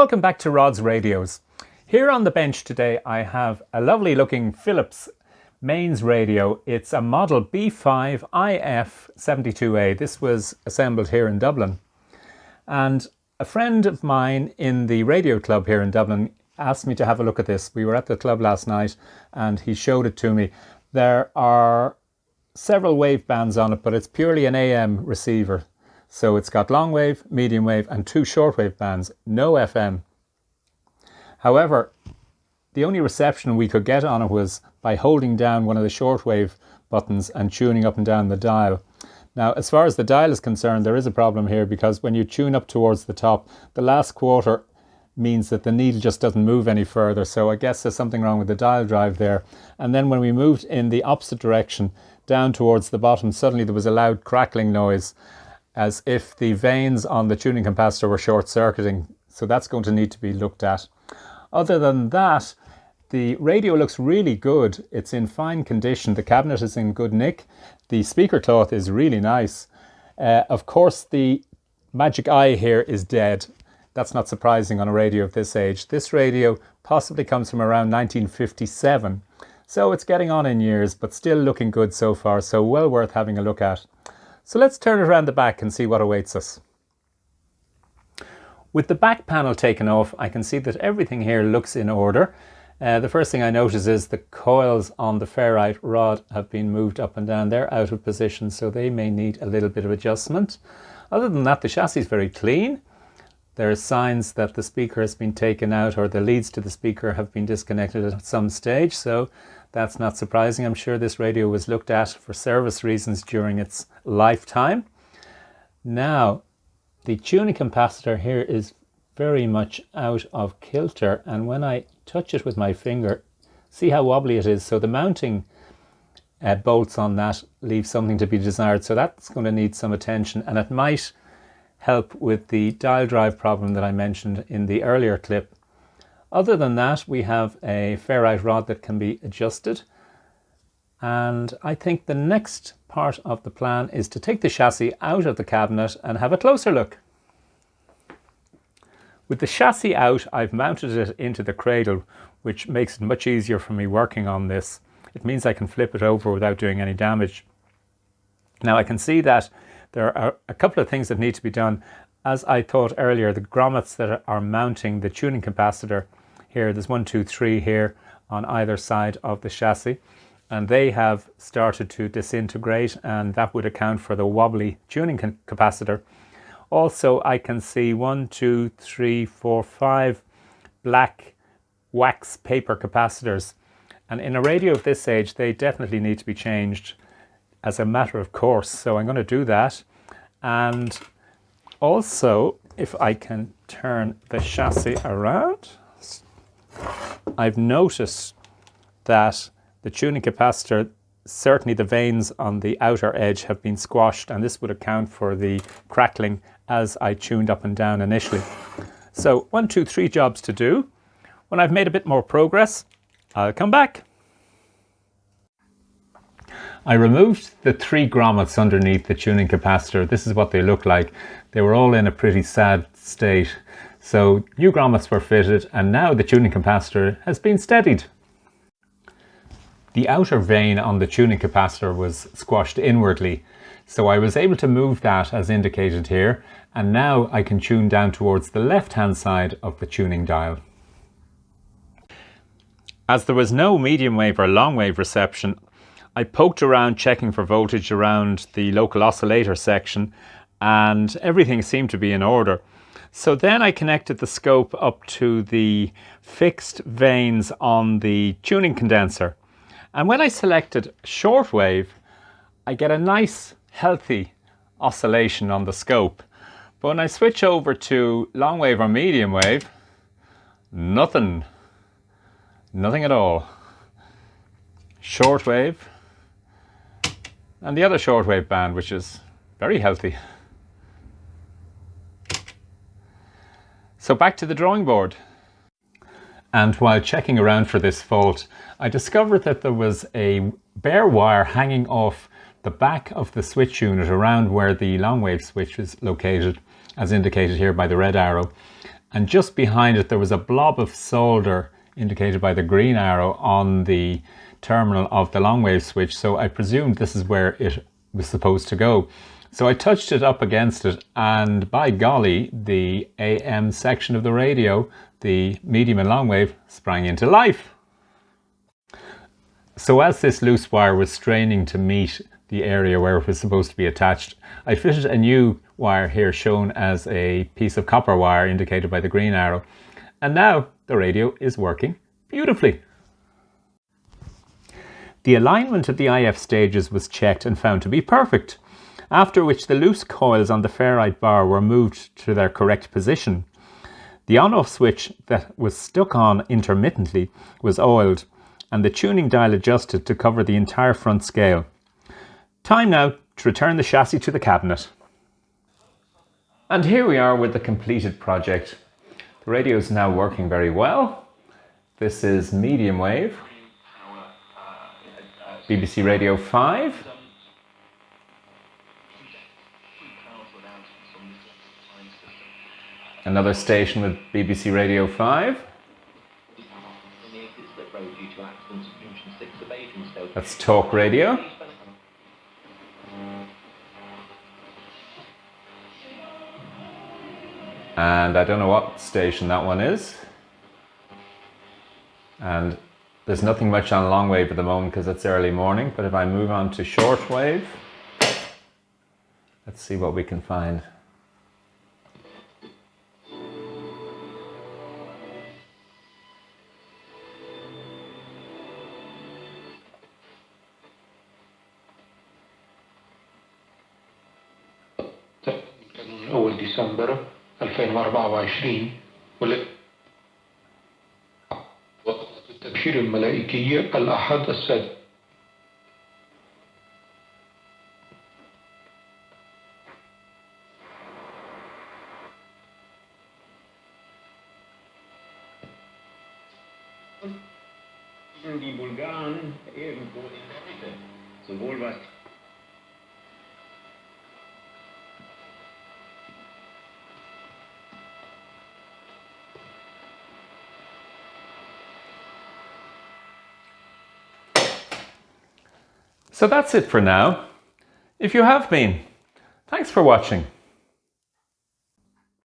Welcome back to Rod's Radios. Here on the bench today I have a lovely looking Philips mains radio. It's a model B5IF72A. This was assembled here in Dublin. And a friend of mine in the radio club here in Dublin asked me to have a look at this. We were at the club last night and he showed it to me. There are several wave bands on it, but it's purely an AM receiver. So it's got long wave, medium wave and two shortwave bands, no FM. However, the only reception we could get on it was by holding down one of the shortwave buttons and tuning up and down the dial. Now, as far as the dial is concerned, there is a problem here because when you tune up towards the top, the last quarter means that the needle just doesn't move any further. So I guess there's something wrong with the dial drive there. And then when we moved in the opposite direction, down towards the bottom, suddenly there was a loud crackling noise, as if the vanes on the tuning capacitor were short-circuiting. So that's going to need to be looked at. Other than that, the radio looks really good. It's in fine condition. The cabinet is in good nick. The speaker cloth is really nice. Of course, the magic eye here is dead. That's not surprising on a radio of this age. This radio possibly comes from around 1957. So it's getting on in years, but still looking good so far. So well worth having a look at. So let's turn it around the back and see what awaits us. With the back panel taken off, I can see that everything here looks in order. The first thing I notice is the coils on the ferrite rod have been moved up and down. They're out of position, so they may need a little bit of adjustment. Other than that, the chassis is very clean. There are signs that the speaker has been taken out or the leads to the speaker have been disconnected at some stage, so that's not surprising. I'm sure this radio was looked at for service reasons during its lifetime. Now, the tuning capacitor here is very much out of kilter, and when I touch it with my finger, see how wobbly it is. So the mounting bolts on that leave something to be desired, so that's going to need some attention, and it might help with the dial drive problem that I mentioned in the earlier clip. Other than that, we have a ferrite rod that can be adjusted, and I think the next part of the plan is to take the chassis out of the cabinet and have a closer look. With the chassis out, I've mounted it into the cradle, which makes it much easier for me working on this. It means I can flip it over without doing any damage. Now I can see that there are a couple of things that need to be done. As I thought earlier, the grommets that are mounting the tuning capacitor here, there's 1, 2, 3 here on either side of the chassis, and they have started to disintegrate, and that would account for the wobbly tuning capacitor. Also, I can see 1, 2, 3, 4, 5 black wax paper capacitors, and in a radio of this age they definitely need to be changed as a matter of course, so I'm going to do that. And also, if I can turn the chassis around, I've noticed that the tuning capacitor, certainly the vanes on the outer edge have been squashed, and this would account for the crackling as I tuned up and down initially. So 1, 2, 3 jobs to do. When I've made a bit more progress, I'll come back. I removed the 3 grommets underneath the tuning capacitor. This is what they look like. They were all in a pretty sad state. So new grommets were fitted, and now the tuning capacitor has been steadied. The outer vane on the tuning capacitor was squashed inwardly, so I was able to move that as indicated here, and now I can tune down towards the left-hand side of the tuning dial. As there was no medium wave or long wave reception, I poked around checking for voltage around the local oscillator section, and everything seemed to be in order. So then I connected the scope up to the fixed vanes on the tuning condenser. And when I selected shortwave, I get a nice healthy oscillation on the scope. But when I switch over to long wave or medium wave, nothing at all. Shortwave, and the other shortwave band, which is very healthy. So back to the drawing board. And while checking around for this fault, I discovered that there was a bare wire hanging off the back of the switch unit around where the long wave switch is located, as indicated here by the red arrow. and just behind it there was a blob of solder indicated by the green arrow on the terminal of the long wave switch, so I presumed this is where it was supposed to go. So I touched it up against it, and by golly, the AM section of the radio, the medium and long wave, sprang into life. So as this loose wire was straining to meet the area where it was supposed to be attached, I fitted a new wire here shown as a piece of copper wire indicated by the green arrow, and now the radio is working beautifully. The alignment of the IF stages was checked and found to be perfect, after which the loose coils on the ferrite bar were moved to their correct position. The on-off switch that was stuck on intermittently was oiled, and the tuning dial adjusted to cover the entire front scale. Time now to return the chassis to the cabinet. And here we are with the completed project. The radio is now working very well. This is medium wave, BBC Radio 5. Another station with BBC Radio 5. That's talk radio. And I don't know what station that one is. And there's nothing much on long wave at the moment because it's early morning, but if I move on to short wave, let's see what we can find. أول ديسمبر 2024 التبشير الملائكية الأحد السادس. Die Bulgaren irgendwo in der Mitte, sowohl was So that's it for now. If you have been, thanks for watching.